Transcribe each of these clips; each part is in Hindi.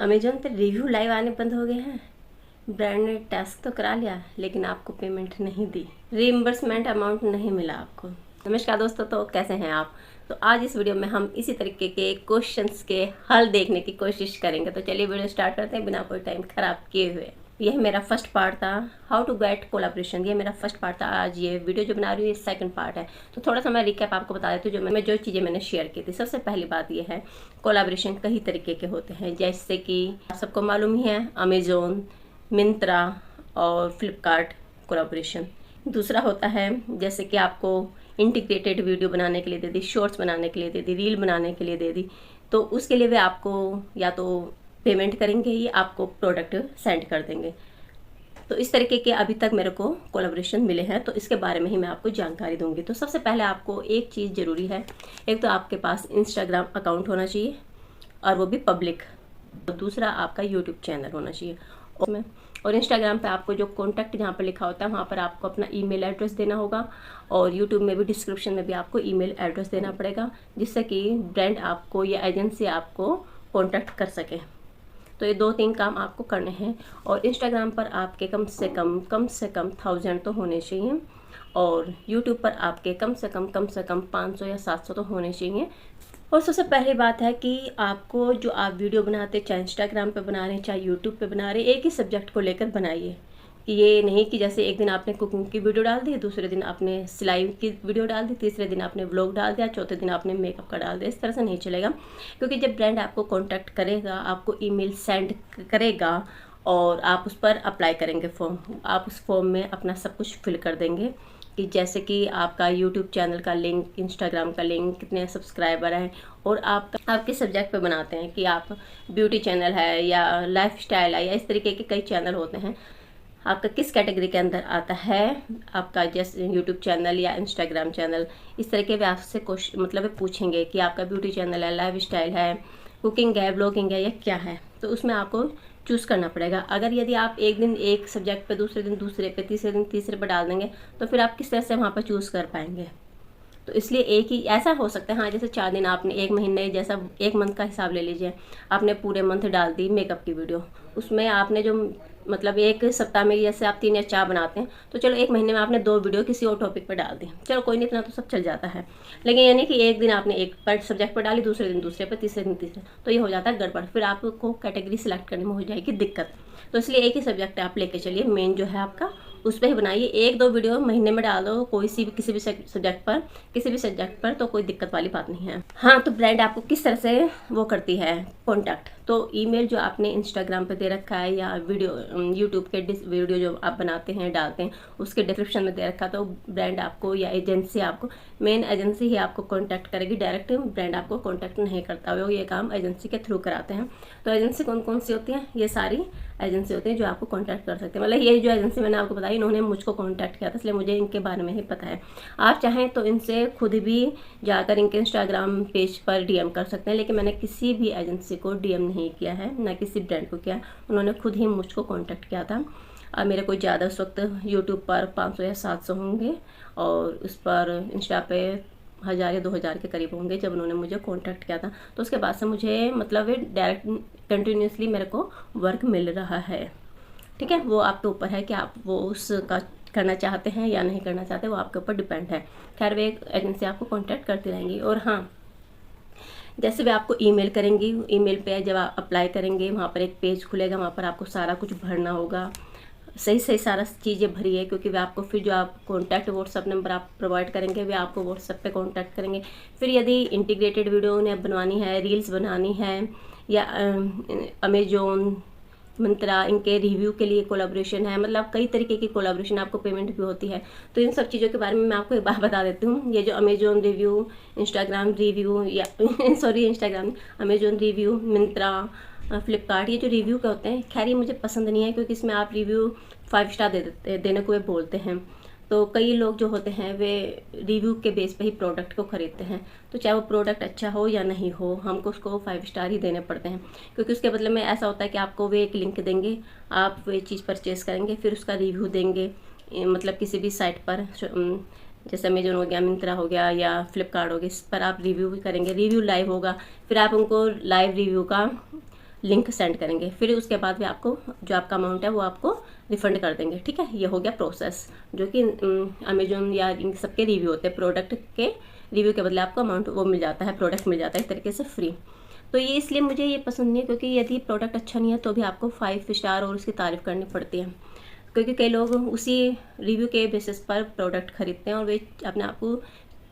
अमेजोन पे रिव्यू लाइव आने बंद हो गए हैं। ब्रांड ने टास्क तो करा लिया लेकिन आपको पेमेंट नहीं दी, रीइंबर्समेंट अमाउंट नहीं मिला आपको। नमस्कार दोस्तों, तो कैसे हैं आप। तो आज इस वीडियो में हम इसी तरीके के क्वेश्चंस के हल देखने की कोशिश करेंगे। तो चलिए वीडियो स्टार्ट करते हैं बिना कोई टाइम खराब किए हुए। यह मेरा फर्स्ट पार्ट था, हाउ टू गेट कोलैबोरेशन। ये मेरा फर्स्ट पार्ट था। आज ये वीडियो जो बना रही हूँ ये सेकंड पार्ट है। तो थोड़ा सा मैं रिकैप आपको बता देती हूँ जो चीज़ें मैंने शेयर की थी। सबसे पहली बात ये है, कोलैबोरेशन कई तरीके के होते हैं, जैसे कि सबको मालूम ही है अमेजोन, मिंत्रा और फ्लिपकार्ट कोलैबोरेशन। दूसरा होता है जैसे कि आपको इंटीग्रेटेड वीडियो बनाने के लिए दे दी, शॉर्ट्स बनाने के लिए दे दी, रील बनाने के लिए दे दी, तो उसके लिए वे आपको या तो पेमेंट करेंगे या आपको प्रोडक्ट सेंड कर देंगे। तो इस तरीके के अभी तक मेरे को कोलैबोरेशन मिले हैं, तो इसके बारे में ही मैं आपको जानकारी दूंगी। तो सबसे पहले आपको एक चीज़ ज़रूरी है, एक तो आपके पास इंस्टाग्राम अकाउंट होना चाहिए और वो भी पब्लिक। दूसरा आपका यूट्यूब चैनल होना चाहिए और इंस्टाग्राम पे आपको जो कॉन्टैक्ट जहाँ पर लिखा होता है वहाँ पर आपको अपना ईमेल एड्रेस देना होगा और यूट्यूब में भी डिस्क्रिप्शन में भी आपको ईमेल एड्रेस देना पड़ेगा, जिससे कि ब्रांड आपको या एजेंसी आपको कॉन्टैक्ट कर सके। तो ये 2-3 काम आपको करने हैं। और इंस्टाग्राम पर आपके कम से कम 1000 तो होने चाहिए और यूट्यूब पर आपके कम से कम 500 या 700 तो होने चाहिए। और सबसे पहली बात है कि आपको जो आप वीडियो बनाते, चाहे इंस्टाग्राम पे बना रहे हैं चाहे यूट्यूब पे बना रहे हैं, एक ही सब्जेक्ट को लेकर बनाइए। कि ये नहीं कि जैसे एक दिन आपने कुकिंग की वीडियो डाल दी, दूसरे दिन आपने सिलाई की वीडियो डाल दी, तीसरे दिन आपने व्लॉग डाल दिया, चौथे दिन आपने मेकअप का डाल दिया। इस तरह से नहीं चलेगा, क्योंकि जब ब्रांड आपको कॉन्टैक्ट करेगा, आपको ईमेल सेंड करेगा और आप उस पर अप्लाई करेंगे फॉर्म, आप उस फॉर्म में अपना सब कुछ फिल कर देंगे कि जैसे कि आपका यूट्यूब चैनल का लिंक, इंस्टाग्राम का लिंक, कितने सब्सक्राइबर हैं और आप किस सब्जेक्ट पे बनाते हैं, कि आप ब्यूटी चैनल है या लाइफस्टाइल है या इस तरीके के कई चैनल होते हैं, आपका किस कैटेगरी के अंदर आता है आपका जैसे यूट्यूब चैनल या इंस्टाग्राम चैनल। इस तरह के वे आपसे क्वेश्चन मतलब पूछेंगे कि आपका ब्यूटी चैनल है, लाइफस्टाइल है, कुकिंग है, ब्लॉगिंग है या क्या है। तो उसमें आपको चूज़ करना पड़ेगा। अगर यदि आप एक दिन एक सब्जेक्ट पे, दूसरे दिन दूसरे पे, तीसरे दिन तीसरे पे डाल देंगे तो फिर आप किस तरह से वहाँ पर चूज़ कर पाएंगे। तो इसलिए एक ही ऐसा हो सकता है, हाँ जैसे 4 दिन आपने एक महीने, जैसा एक मंथ का हिसाब ले लीजिए, आपने पूरे मंथ डाल दी मेकअप की वीडियो, उसमें आपने जो मतलब एक सप्ताह में जैसे आप 3 या 4 बनाते हैं, तो चलो एक महीने में आपने 2 वीडियो किसी और टॉपिक पर डाल दी, चलो कोई नहीं, इतना तो सब चल जाता है। लेकिन यानी कि एक दिन आपने एक पर सब्जेक्ट पर डाली, दूसरे दिन दूसरे पर, तीसरे दिन तीसरे, तो ये हो जाता है गड़बड़, फिर आपको कैटेगरी सिलेक्ट करने में हो जाएगी दिक्कत। तो इसलिए एक ही सब्जेक्ट आप लेके चलिए, मेन जो है आपका उस पर ही बनाइए। 1-2 वीडियो महीने में डाल दो किसी भी सब्जेक्ट पर तो कोई दिक्कत वाली बात नहीं है। हाँ, तो ब्रांड आपको किस तरह से वो करती है कॉन्टैक्ट। तो ईमेल जो आपने इंस्टाग्राम पे दे रखा है या वीडियो यूट्यूब के वीडियो जो आप बनाते हैं डालते हैं उसके डिस्क्रिप्शन में दे रखा है, तो ब्रांड आपको या एजेंसी आपको, मेन एजेंसी ही आपको कॉन्टैक्ट करेगी। डायरेक्ट ब्रांड आपको कॉन्टैक्ट नहीं करता, वो ये काम एजेंसी के थ्रू कराते हैं। तो एजेंसी कौन कौन सी होती हैं, ये सारी एजेंसी होती हैं जो आपको कॉन्टैक्ट कर सकते हैं। मतलब ये जो एजेंसी मैंने आपको बताई, इन्होंने मुझको कॉन्टैक्ट किया था, इसलिए मुझे इनके बारे में ही पता है। आप चाहें तो इनसे खुद भी जाकर इनके इंस्टाग्राम पेज पर डीएम कर सकते हैं, लेकिन मैंने किसी भी एजेंसी को डीएम नहीं किया है, ना किसी ब्रांड को किया। उन्होंने खुद ही मुझको कॉन्टैक्ट किया था। और मेरे कोई ज़्यादा उस वक्त यूट्यूब पर 500 या 700 होंगे और उस पर इंस्टा पे 1000 या 2000 के करीब होंगे जब उन्होंने मुझे कांटेक्ट किया था। तो उसके बाद से मुझे मतलब डायरेक्ट कंटिन्यूसली मेरे को वर्क मिल रहा है। ठीक है, वो आपके ऊपर है कि आप वो उसका करना चाहते हैं या नहीं करना चाहते, वो आपके ऊपर डिपेंड है। खैर, वे एजेंसी आपको कांटेक्ट करती रहेंगी। और हाँ, जैसे वे आपको ईमेल करेंगी, ईमेल पे जब आप अप्लाई करेंगे वहाँ पर एक पेज खुलेगा, वहाँ पर आपको सारा कुछ भरना होगा। सही सारा चीज़ें भरी है, क्योंकि वे आपको फिर जो आप कॉन्टैक्ट व्हाट्सअप नंबर आप प्रोवाइड करेंगे, वे आपको व्हाट्सअप पे कॉन्टैक्ट करेंगे। फिर यदि इंटीग्रेटेड वीडियो उन्हें बनवानी है, रील्स बनानी है या अमेजोन, मिंत्रा, इनके रिव्यू के लिए कोलैबोरेशन है, मतलब कई तरीके की कोलैबोरेशन, आपको पेमेंट भी होती है। तो इन सब चीज़ों के बारे में मैं आपको एक बार बता देती हूँ। ये जो अमेजोन रिव्यू, इंस्टाग्राम रिव्यू या अमेजोन रिव्यू, मिंत्रा, फ्लिपकार्ट, ये जो रिव्यू के होते हैं, खैर ये मुझे पसंद नहीं है, क्योंकि इसमें आप रिव्यू 5 स्टार देने को वे बोलते हैं। तो कई लोग जो होते हैं वे रिव्यू के बेस पे ही प्रोडक्ट को ख़रीदते हैं। तो चाहे वो प्रोडक्ट अच्छा हो या नहीं हो, हमको उसको 5 स्टार ही देने पड़ते हैं, क्योंकि उसके बदले में ऐसा होता है कि आपको वे एक लिंक देंगे, आप वे चीज़ परचेज़ करेंगे, फिर उसका रिव्यू देंगे। मतलब किसी भी साइट पर, जैसे अमेजोन हो गया, मिंत्रा हो गया या फ्लिपकार्ट हो गया, इस पर आप रिव्यू भी करेंगे, रिव्यू लाइव होगा, फिर आप उनको लाइव रिव्यू का लिंक सेंड करेंगे, फिर उसके बाद भी आपको जो आपका अमाउंट है वो आपको रिफ़ंड कर देंगे। ठीक है, ये हो गया प्रोसेस, जो कि अमेजोन या इन सबके रिव्यू होते हैं, प्रोडक्ट के रिव्यू के बदले आपको अमाउंट वो मिल जाता है, प्रोडक्ट मिल जाता है एक तरीके से फ्री। तो ये इसलिए मुझे ये पसंद नहीं है, क्योंकि यदि प्रोडक्ट अच्छा नहीं है तो भी आपको 5 स्टार और उसकी तारीफ़ करनी पड़ती है, क्योंकि कई लोग उसी रिव्यू के बेसिस पर प्रोडक्ट खरीदते हैं और वे अपने आप को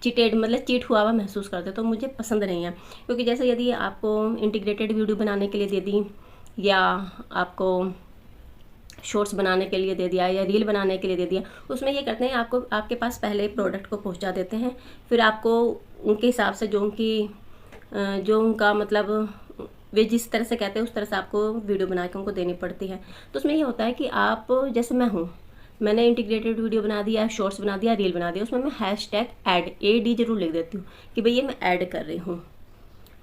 चीटेड मतलब चीट हुआ हुआ महसूस करते हैं। तो मुझे पसंद नहीं है, क्योंकि जैसे यदि आपको इंटीग्रेटेड वीडियो बनाने के लिए दे दी, या आपको शॉर्ट्स बनाने के लिए दे दिया, या रील बनाने के लिए दे दिया, उसमें ये करते हैं आपको आपके पास पहले प्रोडक्ट को पहुंचा देते हैं, फिर आपको उनके हिसाब से जो उनका मतलब वे जिस तरह से कहते हैं उस तरह से आपको वीडियो बना के उनको देनी पड़ती है। तो उसमें ये होता है कि आप जैसे मैंने इंटीग्रेटेड वीडियो बना दिया, शॉर्ट्स बना दिया, रील बना दिया, उसमें मैं हैशटैग ऐड AD जरूर लिख देती हूँ कि भाई ये मैं ऐड कर रही हूँ।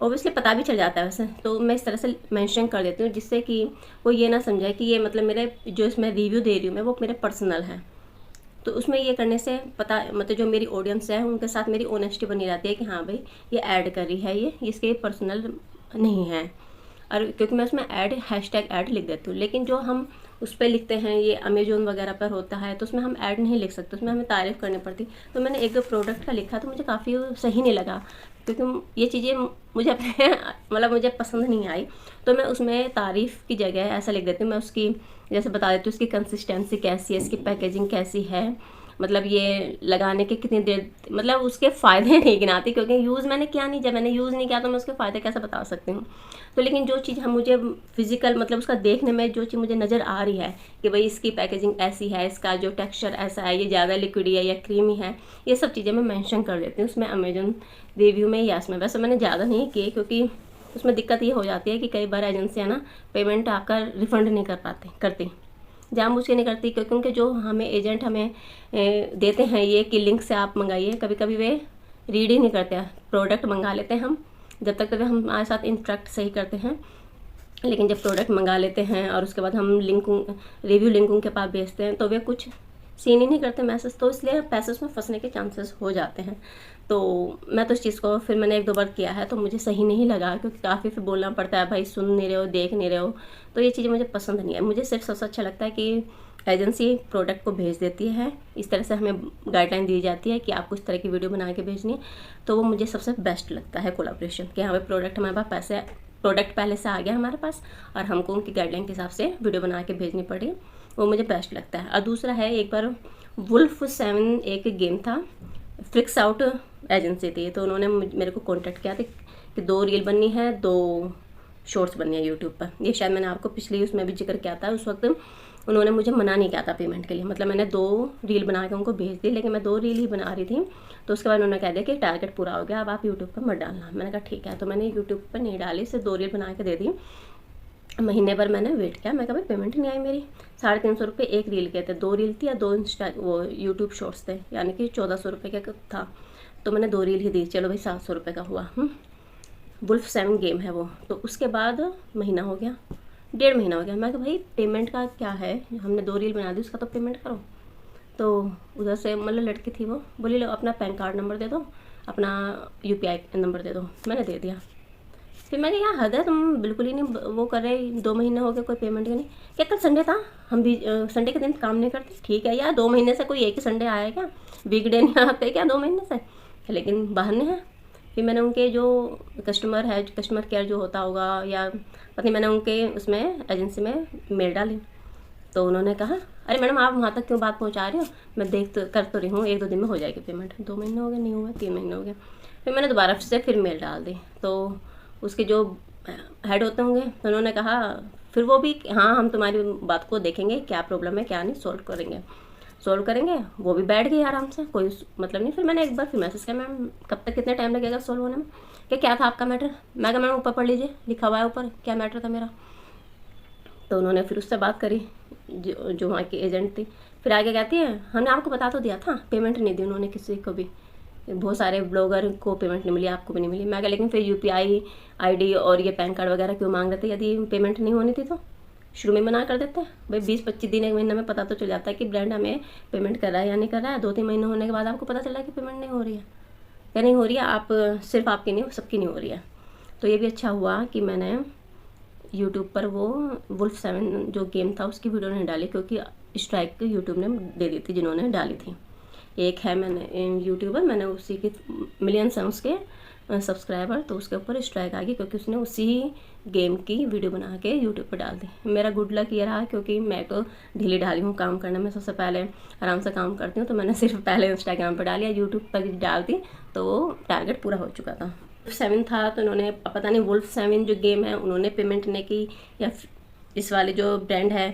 ऑब्वियसली पता भी चल जाता है वैसे, तो मैं इस तरह से मेंशन कर देती हूँ, जिससे कि वो ये ना समझे कि ये मतलब मेरे जो इसमें रिव्यू दे रही हूँ मैं वो मेरे पर्सनल है। तो उसमें ये करने से पता मतलब जो मेरी ऑडियंस है उनके साथ मेरी ऑनेस्टी बनी रहती है कि हाँ भाई ये ऐड कर रही है, ये इसके पर्सनल नहीं है। और क्योंकि मैं उसमें हैशटैग ऐड लिख देती हूँ। लेकिन जो हम उस पर लिखते हैं, ये अमेजोन वगैरह पर होता है, तो उसमें हम ऐड नहीं लिख सकते, उसमें हमें तारीफ़ करनी पड़ती। तो मैंने 1-2 प्रोडक्ट का लिखा तो मुझे काफ़ी सही नहीं लगा, क्योंकि ये चीज़ें मुझे अपने मतलब मुझे पसंद नहीं आई। तो मैं उसमें तारीफ़ की जगह ऐसा लिख देती हूँ, मैं उसकी जैसे बता देती हूँ उसकी कंसिस्टेंसी कैसी है, इसकी पैकेजिंग कैसी है, मतलब ये लगाने के कितनी देर, मतलब उसके फ़ायदे नहीं गिनाती, क्योंकि यूज़ मैंने किया नहीं। जब मैंने यूज़ नहीं किया तो मैं उसके फ़ायदे कैसे बता सकती हूँ। तो लेकिन जो चीज़ हम मुझे फिजिकल मतलब उसका देखने में जो चीज़ मुझे नज़र आ रही है कि भाई इसकी पैकेजिंग ऐसी है, इसका जो टेक्सचर ऐसा है, ये ज़्यादा लिक्विडी है या क्रीमी है, ये सब चीज़ें मैं मेंशन कर देती हूँ उसमें अमेजोन रिव्यू में या इसमें। वैसे मैंने ज़्यादा नहीं किए, क्योंकि उसमें दिक्कत ये हो जाती है कि कई बार एजेंसियाँ ना पेमेंट आपका रिफ़ंड नहीं करती, जानबूझ के नहीं करती, क्योंकि जो हमें एजेंट हमें देते हैं ये कि लिंक से आप मंगाइए, कभी कभी वे रीड ही नहीं करते, प्रोडक्ट मंगा लेते हैं हम, जब तक वे हमारे साथ इंटरेक्ट सही करते हैं। लेकिन जब प्रोडक्ट मंगा लेते हैं और उसके बाद हम रिव्यू लिंक उनके पास भेजते हैं तो वे कुछ सीन ही नहीं करते मैसेज, तो इसलिए पैसे उसमें फंसने के चांसेस हो जाते हैं। तो मैं तो इस चीज़ को फिर मैंने 1-2 बार किया है तो मुझे सही नहीं लगा, क्योंकि काफ़ी फिर बोलना पड़ता है, भाई सुन नहीं रहे हो, देख नहीं रहे हो, तो ये चीज़ें मुझे पसंद नहीं है। मुझे सिर्फ सबसे अच्छा लगता है कि एजेंसी प्रोडक्ट को भेज देती है, इस तरह से हमें गाइडलाइन दी जाती है कि आपको इस तरह की वीडियो बना के भेजनी है, तो वो मुझे सबसे बेस्ट लगता है कोलैबोरेशन, कि हमें प्रोडक्ट हमारे पास प्रोडक्ट पहले से आ गया हमारे पास और हमको उनकी गाइडलाइन के हिसाब से वीडियो बना के भेजनी पड़ी, वो मुझे बेस्ट लगता है। और दूसरा है, एक बार वुल्फ 7 एक गेम था, फ्लिक्स आउट एजेंसी थी, तो उन्होंने मेरे को कॉन्टेक्ट किया था कि 2 रील बननी है, 2 शॉर्ट्स बननी है यूट्यूब पर। ये शायद मैंने आपको पिछली उसमें भी जिक्र किया था। उस वक्त उन्होंने मुझे मना नहीं किया था पेमेंट के लिए, मतलब मैंने 2 रील बना के उनको भेज दी, लेकिन मैं 2 रील ही बना रही थी। तो उसके बाद उन्होंने कह दिया कि टारगेट पूरा हो गया, अब आप यूट्यूब पर मत डालना। मैंने कहा ठीक है, तो मैंने यूट्यूब पर नहीं डाली, सिर्फ 2 रील बना के दे दी। महीने भर मैंने वेट किया, मैं कहा भाई पेमेंट नहीं आई मेरी। 350 रुपये एक रील के थे, 2 रील थी या 2 वो यूट्यूब शॉर्ट्स थे, यानी कि 1400 रुपये का था। तो मैंने 2 रील ही दी, चलो भाई 700 रुपये का हुआ। वुल्फ 7 गेम है वो। तो उसके बाद महीना हो गया, 1.5 महीना हो गया। मैं कहा भाई पेमेंट का क्या है, हमने 2 रील बना दी, उसका तो पेमेंट करो। तो उधर से मतलब लड़की थी, वो बोली लो अपना पैन कार्ड नंबर दे दो, अपना UPI नंबर दे दो। मैंने दे दिया। फिर मैंने यार हद है, तुम बिल्कुल ही नहीं वो कर रहे, 2 महीने हो गए कोई पेमेंट ही नहीं। क्या कल संडे था, हम भी संडे के दिन काम नहीं करते? ठीक है यार, 2 महीने से कोई एक ही संडे आया क्या, वीकडे नहीं आते क्या 2 महीने से, लेकिन बहाने हैं। फिर मैंने उनके जो कस्टमर है, कस्टमर केयर जो होता होगा या पता नहीं, मैंने उनके उसमें एजेंसी में मेल डाली। तो उन्होंने कहा अरे मैडम आप वहाँ तक क्यों बात पहुँचा रहे हो, मैं देख तो कर तो रही हूँ, 1-2 दिन में हो जाएगी पेमेंट। 2 महीने हो गए, नहीं हुआ, 3 महीने हो गए। फिर मैंने दोबारा से फिर मेल डाल दी। तो उसके जो हेड होते होंगे तो उन्होंने कहा फिर वो भी हाँ हम तुम्हारी बात को देखेंगे, क्या प्रॉब्लम है क्या नहीं, सॉल्व करेंगे। वो भी बैठ गई आराम से, कोई मतलब नहीं। फिर मैंने एक बार फिर मैसेज किया, मैम कब तक कितना टाइम लगेगा सॉल्व होने में, क्या था आपका मैटर। मैं कहा मैम ऊपर पढ़ लीजिए, लिखा हुआ है ऊपर क्या मैटर था मेरा। तो उन्होंने फिर उससे बात करी, जो वहाँ की एजेंट थी। फिर आगे कहती है हमने आपको बता तो दिया था, पेमेंट नहीं दी उन्होंने किसी को भी, बहुत सारे ब्लॉगर को पेमेंट नहीं मिली, आपको भी नहीं मिली। मैं कहा लेकिन फिर UPI ID और ये पैन कार्ड वगैरह क्यों मांग रहे थे, यदि पेमेंट नहीं होनी थी तो शुरू में मना कर देते हैं। भाई 20-25 दिन 1 महीने में पता तो चल जाता है कि ब्रांड हमें पेमेंट कर रहा है या नहीं कर रहा है। 2-3 महीने होने के बाद आपको पता चला कि पेमेंट नहीं हो रही है या नहीं हो रही है, आप सिर्फ आपकी नहीं, सबकी नहीं हो रही है। तो ये भी अच्छा हुआ कि मैंने यूट्यूब पर वो वुल्फ 7 जो गेम था उसकी वीडियो नहीं डाली, क्योंकि स्ट्राइक यूट्यूब ने दे दी थी जिन्होंने डाली थी। एक है मैंने यूट्यूबर, मैंने उसी के मिलियंस हैं उसके सब्सक्राइबर, तो उसके ऊपर स्ट्राइक आ गई क्योंकि उसने उसी गेम की वीडियो बना के यूट्यूब पर डाल दी। मेरा गुड लक ये रहा, क्योंकि मैं तो ढीली ढाली हूँ काम करने में, सबसे पहले आराम से काम करती हूँ, तो मैंने सिर्फ पहले इंस्टाग्राम पर डाली, यूट्यूब पर डाल दी तो वो टारगेट पूरा हो चुका था। 7 था तो उन्होंने पता नहीं वुल्फ 7 जो गेम है उन्होंने पेमेंट नहीं की, या इस वाले जो ब्रांड है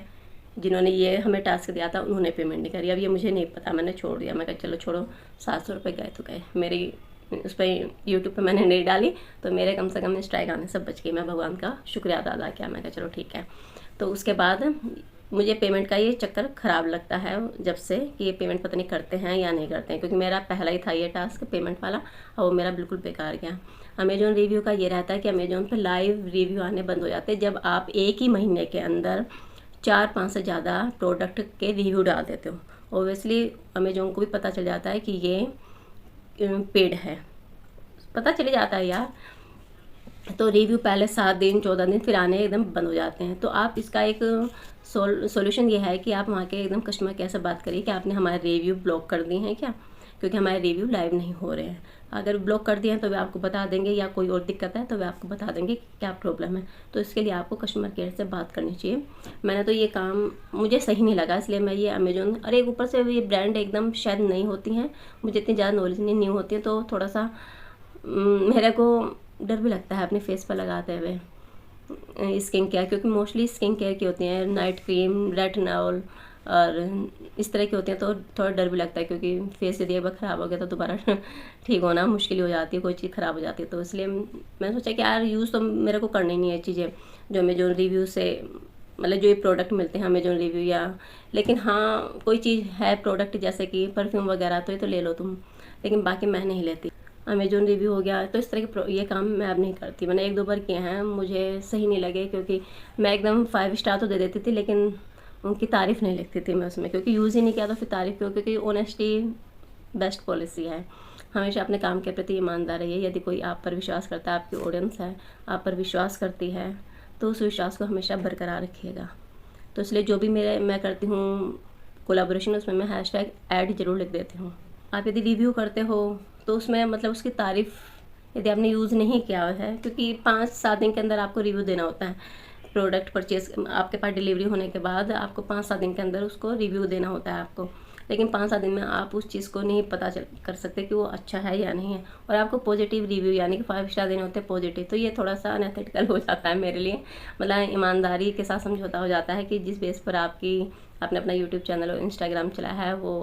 जिन्होंने ये हमें टास्क दिया था उन्होंने पेमेंट नहीं करी। अब ये मुझे नहीं पता, मैंने छोड़ दिया। मैं कहा चलो छोड़ो, 700 रुपये गए तो गए। मेरी उस पर यूट्यूब पे मैंने नहीं डाली तो मेरे कम से कम स्ट्राइक आने से बच गई। मैं भगवान का शुक्रिया अदा किया, मैं कहा चलो ठीक है। तो उसके बाद मुझे पेमेंट का ये चक्कर ख़राब लगता है जब से कि ये पेमेंट पता नहीं करते हैं या नहीं करते हैं, क्योंकि मेरा पहला ही था ये टास्क पेमेंट वाला और वो मेरा बिल्कुल बेकार गया। अमेजोन रिव्यू का ये रहता है कि अमेजोन पे लाइव रिव्यू आने बंद हो जाते हैं जब आप एक ही महीने के अंदर 4-5 से ज़्यादा प्रोडक्ट के रिव्यू डाल देते हो। ओबियसली अमेजोन को भी पता चल जाता है कि ये पेड है, पता चले जाता है यार। तो रिव्यू पहले 7 दिन 14 दिन फिर आने एकदम बंद हो जाते हैं। तो आप इसका एक सॉल्यूशन ये है कि आप वहाँ के एकदम कस्टमर केयर से बात करिए कि आपने हमारे रिव्यू ब्लॉक कर दिए हैं क्या, क्योंकि हमारे रिव्यू लाइव नहीं हो रहे हैं। अगर ब्लॉक कर दिए हैं तो वे आपको बता देंगे, या कोई और दिक्कत है तो वे आपको बता देंगे कि क्या प्रॉब्लम है। तो इसके लिए आपको कस्टमर केयर से बात करनी चाहिए। मैंने तो ये काम मुझे सही नहीं लगा, इसलिए मैं ये अमेजोन, अरे ऊपर से ये ब्रांड एकदम शायद नहीं होती हैं, मुझे इतनी ज़्यादा नॉलेज नहीं होती है, तो थोड़ा सा मेरे को डर भी लगता है अपने फेस पर लगाते हुए स्किन केयर, क्योंकि मोस्टली स्किन केयर की होती हैं, नाइट क्रीम, रेटिनॉल और इस तरह की होती हैं, तो थोड़ा डर भी लगता है, क्योंकि फेस यदि एक बार ख़राब हो गया तो दोबारा ठीक होना मुश्किल हो जाती है, कोई चीज़ ख़राब हो जाती है। तो इसलिए मैंने सोचा कि यार यूज़ तो मेरे को करनी नहीं है चीज़ें जो अमेजोन रिव्यू से, मतलब जो ये प्रोडक्ट मिलते हैं अमेजोन रिव्यू या, लेकिन हाँ कोई चीज़ है प्रोडक्ट जैसे कि परफ्यूम वगैरह तो ये तो ले लो तुम, लेकिन बाकी मैं नहीं लेती। अमेजोन रिव्यू हो गया तो इस तरह के ये काम मैं अब नहीं करती। मैंने 1-2 बार किए हैं, मुझे सही नहीं लगे, क्योंकि मैं एकदम 5 स्टार तो दे देती थी लेकिन उनकी तारीफ़ नहीं लिखती थी मैं उसमें, क्योंकि यूज़ ही नहीं किया तो फिर तारीफ़ क्यों, क्योंकि ऑनेस्टी बेस्ट पॉलिसी है। हमेशा अपने काम के प्रति ईमानदार रहिए। यदि कोई आप पर विश्वास करता है, आपकी ऑडियंस है आप पर विश्वास करती है, तो उस विश्वास को हमेशा बरकरार रखिएगा। तो इसलिए जो भी मैं करती हूँ कोलैबोरेशन, उसमें मैं हैशटैग ऐड ज़रूर लिख देती हूँ। आप यदि रिव्यू करते हो तो उसमें मतलब उसकी तारीफ़ यदि आपने यूज़ नहीं किया है, क्योंकि 5-7 दिन के अंदर आपको रिव्यू देना होता है। प्रोडक्ट परचेज़ आपके पास डिलीवरी होने के बाद आपको 5-7 दिन के अंदर उसको रिव्यू देना होता है आपको, लेकिन 5-7 दिन में आप उस चीज़ को नहीं पता कर सकते कि वो अच्छा है या नहीं है। और आपको पॉजिटिव रिव्यू यानी कि 5 स्टार देने होते हैं पॉजिटिव, तो ये थोड़ा सा अनएथिकल हो जाता है मेरे लिए। मतलब ईमानदारी के साथ समझौता हो जाता है कि जिस बेस पर आपने अपना यूट्यूब चैनल और इंस्टाग्राम चलाया है वो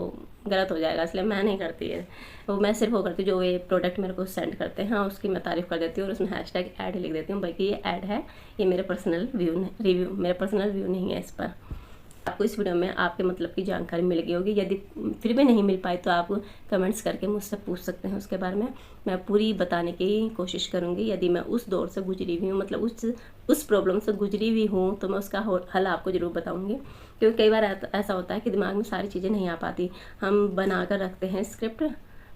गलत हो जाएगा, इसलिए मैं नहीं करती है वो। मैं सिर्फ वो करती हूँ जो ये प्रोडक्ट मेरे को सेंड करते हैं उसकी मैं तारीफ़ कर देती हूँ और उसमें हैशटैग ऐड लिख देती हूँ। बाकी ये ऐड है, ये मेरे पर्सनल रिव्यू मेरा पर्सनल व्यू नहीं है इस पर। आपको इस वीडियो में आपके मतलब की जानकारी मिल गई होगी। यदि फिर भी नहीं मिल पाई तो आप कमेंट्स करके मुझसे पूछ सकते हैं, उसके बारे में मैं पूरी बताने की कोशिश करूँगी। यदि मैं उस दौर से गुजरी हुई हूँ, मतलब उस प्रॉब्लम से गुजरी हुई हूँ, तो मैं उसका हल आपको ज़रूर बताऊँगी। क्योंकि कई बार ऐसा होता है कि दिमाग में सारी चीज़ें नहीं आ पाती। हम बना कर रखते हैं स्क्रिप्ट,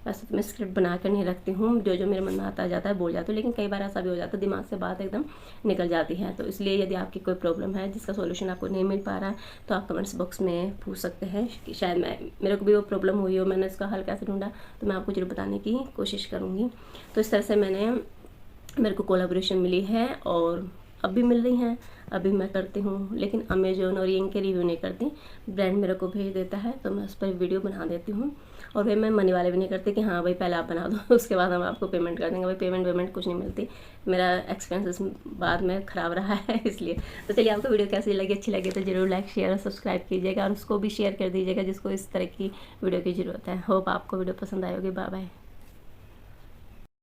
वैसे तो मैं स्क्रिप्ट बना कर नहीं रखती हूँ, जो मेरे मन में आता जाता है बोल जाती हूँ, लेकिन कई बार ऐसा भी हो जाता है दिमाग से बात एकदम निकल जाती है। तो इसलिए यदि आपकी कोई प्रॉब्लम है जिसका सॉल्यूशन आपको नहीं मिल पा रहा है तो आप कमेंट्स बॉक्स में पूछ सकते हैं कि शायद मेरे को भी वो प्रॉब्लम हुई हो, मैंने इसका हल कैसे ढूंढा, तो मैं आपको जरूर बताने की कोशिश करूँगी। तो इस तरह से मेरे को कोलैबोरेशन मिली है और अब भी मिल रही हैं, अभी मैं करती हूँ, लेकिन अमेजोन और इनके रिव्यू नहीं करती। ब्रांड मेरे को भेज देता है तो मैं उस पर वीडियो बना देती हूँ। और फिर मैं मनी वाले भी नहीं करती कि हाँ भाई पहले आप बना दो उसके बाद हम आपको पेमेंट कर देंगे। भाई पेमेंट कुछ नहीं मिलती, मेरा एक्सपेंसेस बाद में ख़राब रहा है इसलिए। तो चलिए, आपको वीडियो कैसी लगी, अच्छी लगी तो ज़रूर लाइक शेयर और सब्सक्राइब कीजिएगा और उसको भी शेयर कर दीजिएगा जिसको इस तरह की वीडियो की ज़रूरत है। होप आपको वीडियो पसंद आई होगी। Bye bye.